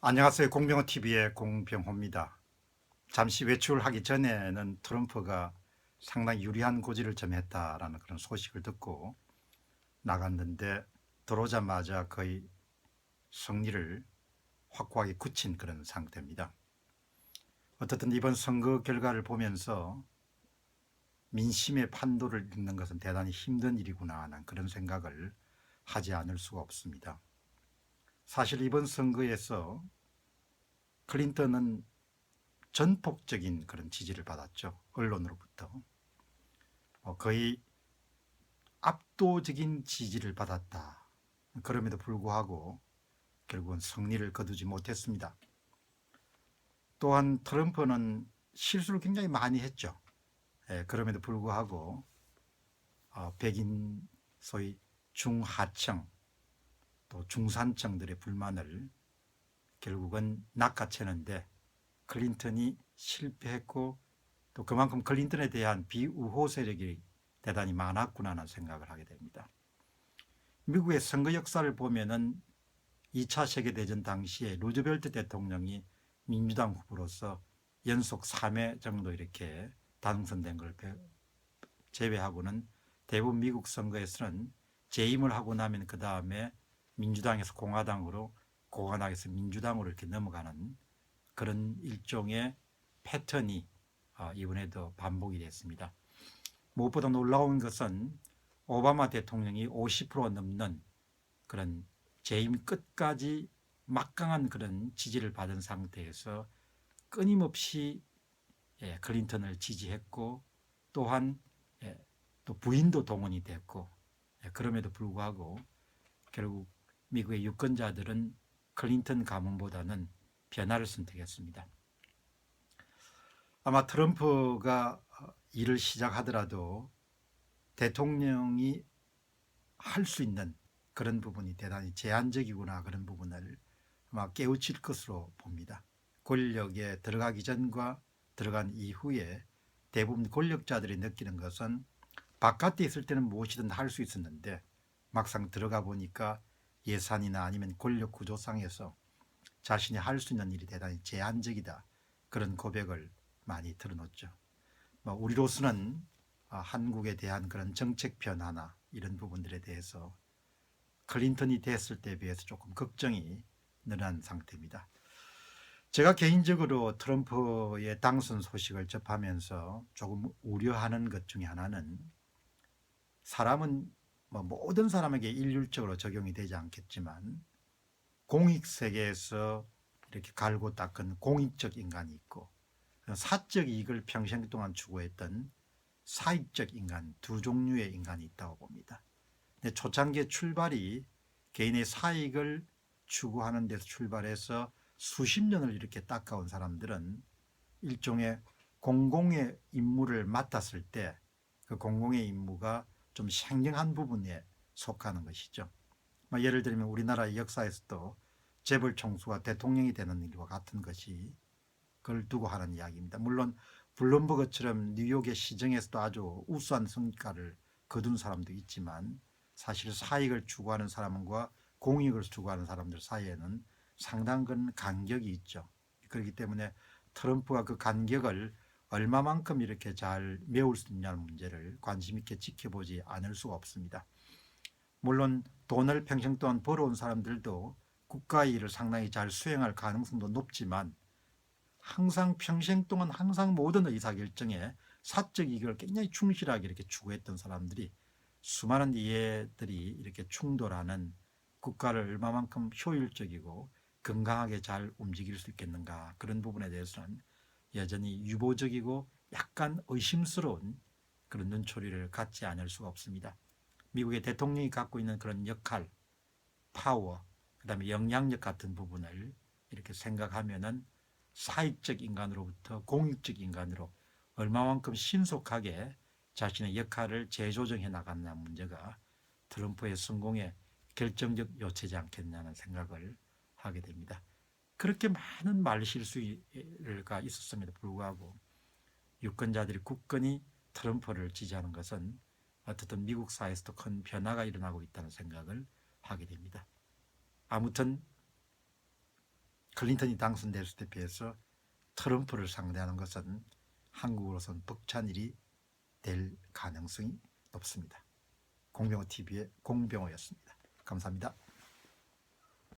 안녕하세요. 공병호TV의 공병호입니다. 잠시 외출하기 전에는 트럼프가 상당히 유리한 고지를 점했다라는 그런 소식을 듣고 나갔는데 들어오자마자 거의 승리를 확고하게 굳힌 그런 상태입니다. 어떻든 이번 선거 결과를 보면서 민심의 판도를 읽는 것은 대단히 힘든 일이구나 하는 그런 생각을 하지 않을 수가 없습니다. 사실 이번 선거에서 클린턴은 전폭적인 그런 지지를 받았죠. 언론으로부터. 거의 압도적인 지지를 받았다. 그럼에도 불구하고 결국은 승리를 거두지 못했습니다. 또한 트럼프는 실수를 굉장히 많이 했죠. 그럼에도 불구하고 백인 소위 중하층 또 중산층들의 불만을 결국은 낚아채는데 클린턴이 실패했고 또 그만큼 클린턴에 대한 비우호 세력이 대단히 많았구나 하는 생각을 하게 됩니다. 미국의 선거 역사를 보면은 2차 세계대전 당시에 루즈벨트 대통령이 민주당 후보로서 연속 3회 정도 이렇게 당선된 걸 제외하고는 대부분 미국 선거에서는 재임을 하고 나면 그 다음에 민주당에서 공화당으로 공화당에서 민주당으로 이렇게 넘어가는 그런 일종의 패턴이 이번에도 반복이 됐습니다. 무엇보다 놀라운 것은 오바마 대통령이 50% 넘는 그런 재임 끝까지 막강한 그런 지지를 받은 상태에서 끊임없이 클린턴을 지지했고 또한 또 부인도 동원이 됐고 그럼에도 불구하고 결국 미국의 유권자들은 클린턴 가문보다는 변화를 선택했습니다. 아마 트럼프가 일을 시작하더라도 대통령이 할 수 있는 그런 부분이 대단히 제한적이구나 그런 부분을 아마 깨우칠 것으로 봅니다. 권력에 들어가기 전과 들어간 이후에 대부분 권력자들이 느끼는 것은 바깥에 있을 때는 무엇이든 할 수 있었는데 막상 들어가 보니까 예산이나 아니면 권력 구조상에서 자신이 할 수 있는 일이 대단히 제한적이다. 그런 고백을 많이 들어놓죠. 우리로서는 한국에 대한 그런 정책 변화나 이런 부분들에 대해서 클린턴이 됐을 때에 비해서 조금 걱정이 늘어난 상태입니다. 제가 개인적으로 트럼프의 당선 소식을 접하면서 조금 우려하는 것 중에 하나는 사람은 모든 사람에게 일률적으로 적용이 되지 않겠지만 공익 세계에서 이렇게 갈고 닦은 공익적 인간이 있고 사적 이익을 평생 동안 추구했던 사익적 인간 두 종류의 인간이 있다고 봅니다. 근데 초창기의 출발이 개인의 사익을 추구하는 데서 출발해서 수십 년을 이렇게 닦아온 사람들은 일종의 공공의 임무를 맡았을 때 그 공공의 임무가 좀 생경한 부분에 속하는 것이죠. 예를 들면 우리나라의 역사에서도 재벌 총수가 대통령이 되는 일과 같은 것이 그걸 두고 하는 이야기입니다. 물론 블룸버그처럼 뉴욕의 시정에서도 아주 우수한 성과를 거둔 사람도 있지만 사실 사익을 추구하는 사람과 공익을 추구하는 사람들 사이에는 상당한 간격이 있죠. 그렇기 때문에 트럼프가 그 간격을 얼마만큼 이렇게 잘 메울 수 있냐는 문제를 관심 있게 지켜보지 않을 수가 없습니다. 물론 돈을 평생 동안 벌어온 사람들도 국가의 일을 상당히 잘 수행할 가능성도 높지만 항상 평생 동안 항상 모든 의사결정에 사적 이익을 굉장히 충실하게 이렇게 추구했던 사람들이 수많은 이해들이 이렇게 충돌하는 국가를 얼마만큼 효율적이고 건강하게 잘 움직일 수 있겠는가 그런 부분에 대해서는 여전히 유보적이고 약간 의심스러운 그런 눈초리를 갖지 않을 수가 없습니다. 미국의 대통령이 갖고 있는 그런 역할, 파워, 그다음에 영향력 같은 부분을 이렇게 생각하면은 사익적 인간으로부터 공익적 인간으로 얼마만큼 신속하게 자신의 역할을 재조정해 나가느냐 문제가 트럼프의 성공에 결정적 요체지 않겠냐는 생각을 하게 됩니다. 그렇게 많은 말실수가 있었음에도 불구하고 유권자들이 굳건히 트럼프를 지지하는 것은 어떻든 미국 사회에서도 큰 변화가 일어나고 있다는 생각을 하게 됩니다. 아무튼 클린턴이 당선됐을 때 비해서 트럼프를 상대하는 것은 한국으로서는 벅찬 일이 될 가능성이 높습니다. 공병호 TV의 공병호였습니다. 감사합니다.